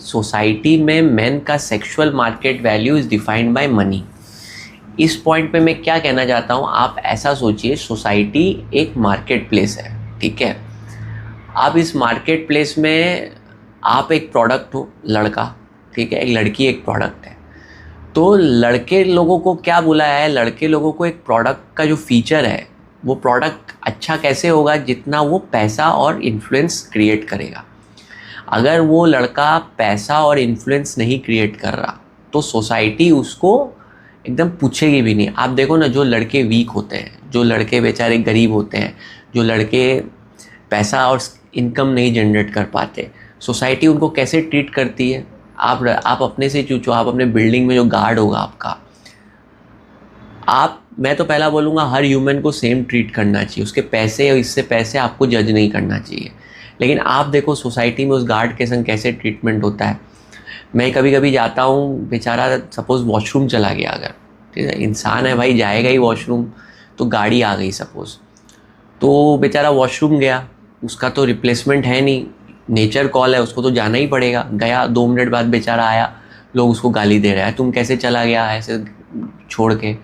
Society में main का sexual market value is defined by money. इस पॉइंट पे मैं क्या कहना चाहता हूँ, आप ऐसा सोचिए, सोसाइटी एक मार्केट प्लेस है, ठीक है। आप इस मार्केट प्लेस में आप एक प्रोडक्ट हो, लड़का, ठीक है, एक लड़की एक प्रोडक्ट है। तो लड़के लोगों को क्या बुलाया है, लड़के लोगों को एक प्रोडक्ट का जो फीचर है, वो प्रोडक्ट अच्छा कैसे होगा, जितना वो पैसा और इन्फ्लुएंस क्रिएट करेगा। अगर वो लड़का पैसा और इन्फ्लुएंस नहीं क्रिएट कर रहा तो सोसाइटी उसको एकदम पूछेगी भी नहीं। आप देखो ना, जो लड़के वीक होते हैं, जो लड़के बेचारे गरीब होते हैं, जो लड़के पैसा और इनकम नहीं जनरेट कर पाते, सोसाइटी उनको कैसे ट्रीट करती है। आप अपने से पूछो, आप अपने बिल्डिंग में जो गार्ड होगा आपका, मैं तो पहला बोलूँगा हर ह्यूमन को सेम ट्रीट करना चाहिए, उसके पैसे और इससे पैसे आपको जज नहीं करना चाहिए। लेकिन आप देखो सोसाइटी में उस गार्ड के संग कैसे ट्रीटमेंट होता है। मैं कभी कभी जाता हूँ, बेचारा सपोज़ वॉशरूम चला गया, अगर ठीक है, इंसान है भाई, जाएगा ही वॉशरूम, तो गाड़ी आ गई सपोज़, तो बेचारा वॉशरूम गया, उसका तो रिप्लेसमेंट है नहीं, नेचर कॉल है, उसको तो जाना ही पड़ेगा। गया, 2 मिनट बाद बेचारा आया, लोग उसको गाली दे रहे हैं, तुम कैसे चला गया ऐसे छोड़ के।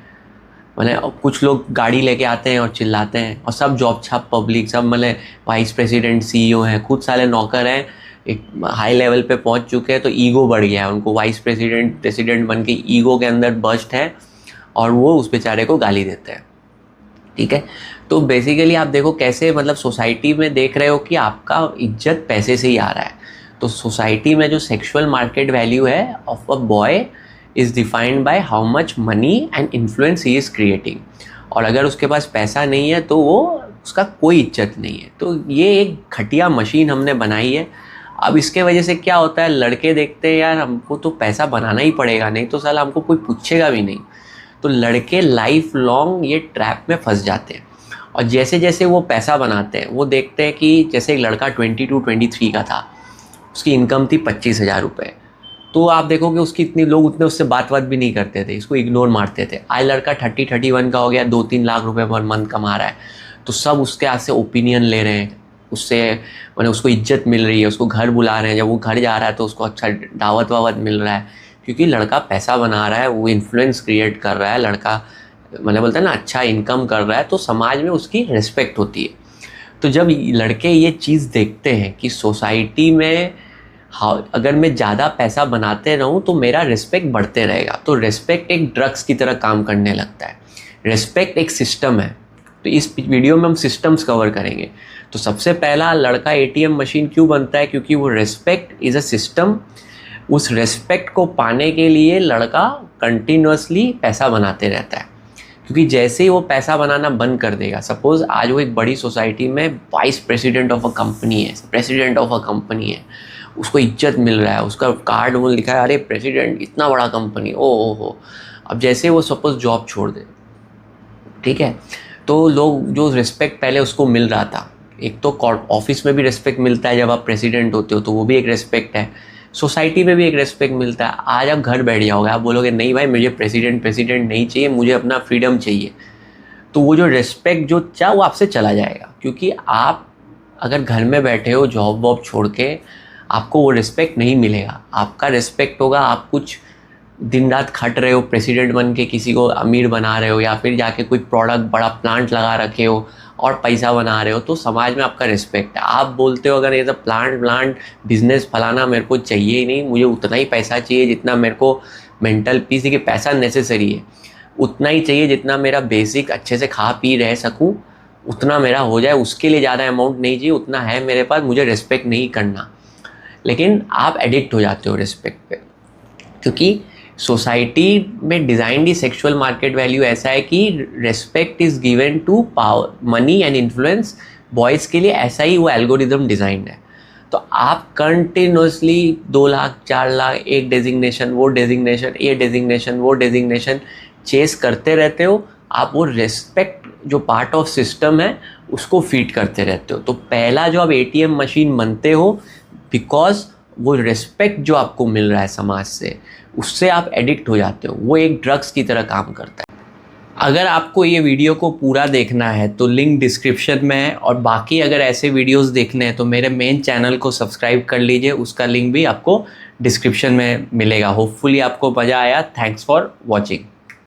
मतलब कुछ लोग गाड़ी लेके आते हैं और चिल्लाते हैं, और सब जॉब छाप पब्लिक, सब मतलब वाइस प्रेसिडेंट सीईओ हैं, खुद साले नौकर हैं, एक हाई लेवल पे पहुंच चुके हैं, तो ईगो बढ़ गया है उनको, वाइस प्रेसिडेंट बन के ईगो के अंदर बस्ट है और वो उस बेचारे को गाली देते हैं, ठीक है। तो बेसिकली आप देखो कैसे, मतलब सोसाइटी में देख रहे हो कि आपका इज्जत पैसे से ही आ रहा है। तो सोसाइटी में जो सेक्सुअल मार्केट वैल्यू है of a boy is defined by how much money and influence he is creating. और अगर उसके पास पैसा नहीं है तो वो उसका कोई इज्जत नहीं है। तो ये एक घटिया मशीन हमने बनाई है। अब इसके वजह से क्या होता है, लड़के देखते हैं यार हमको तो पैसा बनाना ही पड़ेगा, नहीं तो साला हमको कोई पूछेगा भी नहीं। तो लड़के लाइफ लॉन्ग ये ट्रैप में फंस जाते हैं। और जैसे जैसे वो पैसा बनाते हैं, वो देखते हैं कि जैसे एक लड़का 22-23 का था, उसकी इनकम थी 25,000 रुपये, तो आप देखोगे उसकी लोग उतने उससे बात भी नहीं करते थे, इसको इग्नोर मारते थे। आज लड़का 30-31 का हो गया, 2-3 लाख रुपए पर मंथ कमा रहा है, तो सब उसके हाथ से ओपिनियन ले रहे हैं, उससे मैंने उसको इज्जत मिल रही है, उसको घर बुला रहे हैं, जब वो घर जा रहा है तो उसको अच्छा दावत वावत मिल रहा है, क्योंकि लड़का पैसा बना रहा है, वो इन्फ्लुएंस क्रिएट कर रहा है, लड़का मैंने बोलता है ना अच्छा इनकम कर रहा है, तो समाज में उसकी रिस्पेक्ट होती है। तो जब लड़के ये चीज़ देखते हैं कि सोसाइटी में अगर मैं ज़्यादा पैसा बनाते रहूँ तो मेरा रिस्पेक्ट बढ़ते रहेगा, तो रिस्पेक्ट एक ड्रग्स की तरह काम करने लगता है। रिस्पेक्ट एक सिस्टम है, तो इस वीडियो में हम सिस्टम्स कवर करेंगे। तो सबसे पहला, लड़का एटीएम मशीन क्यों बनता है, क्योंकि वो रिस्पेक्ट इज़ अ सिस्टम। उस रिस्पेक्ट को पाने के लिए लड़का कंटिन्यूसली पैसा बनाते रहता है, क्योंकि जैसे ही वो पैसा बनाना बंद कर देगा, सपोज़ आज वो एक बड़ी सोसाइटी में vice president of a company है, प्रेसिडेंट ऑफ अ कंपनी है, उसको इज्जत मिल रहा है, उसका कार्ड वो लिखा है, अरे प्रेसिडेंट इतना बड़ा कंपनी, ओ हो। अब जैसे वो सपोज़ जॉब छोड़ दे, ठीक है, तो लोग जो रिस्पेक्ट पहले उसको मिल रहा था, एक तो ऑफिस में भी रिस्पेक्ट मिलता है जब आप प्रेसिडेंट होते हो, तो वो भी एक रिस्पेक्ट है, सोसाइटी में भी एक रिस्पेक्ट मिलता है। आज आप घर बैठ जाओगे, आप बोलोगे नहीं भाई मुझे प्रेसिडेंट नहीं चाहिए, मुझे अपना फ्रीडम चाहिए, तो वो जो रिस्पेक्ट जो चाहे वो आपसे चला जाएगा। क्योंकि आप अगर घर में बैठे हो जॉब वॉब छोड़ के, आपको वो रिस्पेक्ट नहीं मिलेगा। आपका रिस्पेक्ट होगा, आप कुछ दिन रात खट रहे हो, प्रेसिडेंट बन के किसी को अमीर बना रहे हो, या फिर जाके कोई प्रोडक्ट बड़ा प्लांट लगा रखे हो और पैसा बना रहे हो, तो समाज में आपका रिस्पेक्ट है। आप बोलते हो अगर ये सब प्लांट बिजनेस फलाना मेरे को चाहिए ही नहीं, मुझे उतना ही पैसा चाहिए जितना मेरे को मेंटल पीस, कि पैसा नेसेसरी है, उतना ही चाहिए जितना मेरा बेसिक अच्छे से खा पी रह सकूं, उतना मेरा हो जाए, उसके लिए ज़्यादा अमाउंट नहीं चाहिए, उतना है मेरे पास, मुझे रिस्पेक्ट नहीं करना। लेकिन आप एडिक्ट हो जाते हो रिस्पेक्ट पे, क्योंकि सोसाइटी में डिज़ाइन दी सेक्सुअल मार्केट वैल्यू ऐसा है कि respect is given to power, money and influence. Boys के लिए ऐसा ही वो एल्गोरिदम डिज़ाइंड है। तो आप कंटिन्यूसली 2 लाख 4 लाख, एक डेजिग्नेशन वो डेजिग्नेशन, ये डेजिग्नेशन वो डेजिग्नेशन चेस करते रहते हो। आप वो रिस्पेक्ट जो पार्ट ऑफ सिस्टम है उसको फीड करते रहते हो। तो पहला जो आप एटीएम मशीन बनते हो, बिकॉज वो रिस्पेक्ट जो आपको मिल रहा है समाज से, उससे आप एडिक्ट हो जाते हो। वो एक ड्रग्स की तरह काम करता है। अगर आपको ये वीडियो को पूरा देखना है तो लिंक डिस्क्रिप्शन में है, और बाकी अगर ऐसे वीडियोस देखने हैं तो मेरे मेन चैनल को सब्सक्राइब कर लीजिए, उसका लिंक भी आपको डिस्क्रिप्शन में मिलेगा। होपफुली आपको मज़ा आया। Thanks for watching.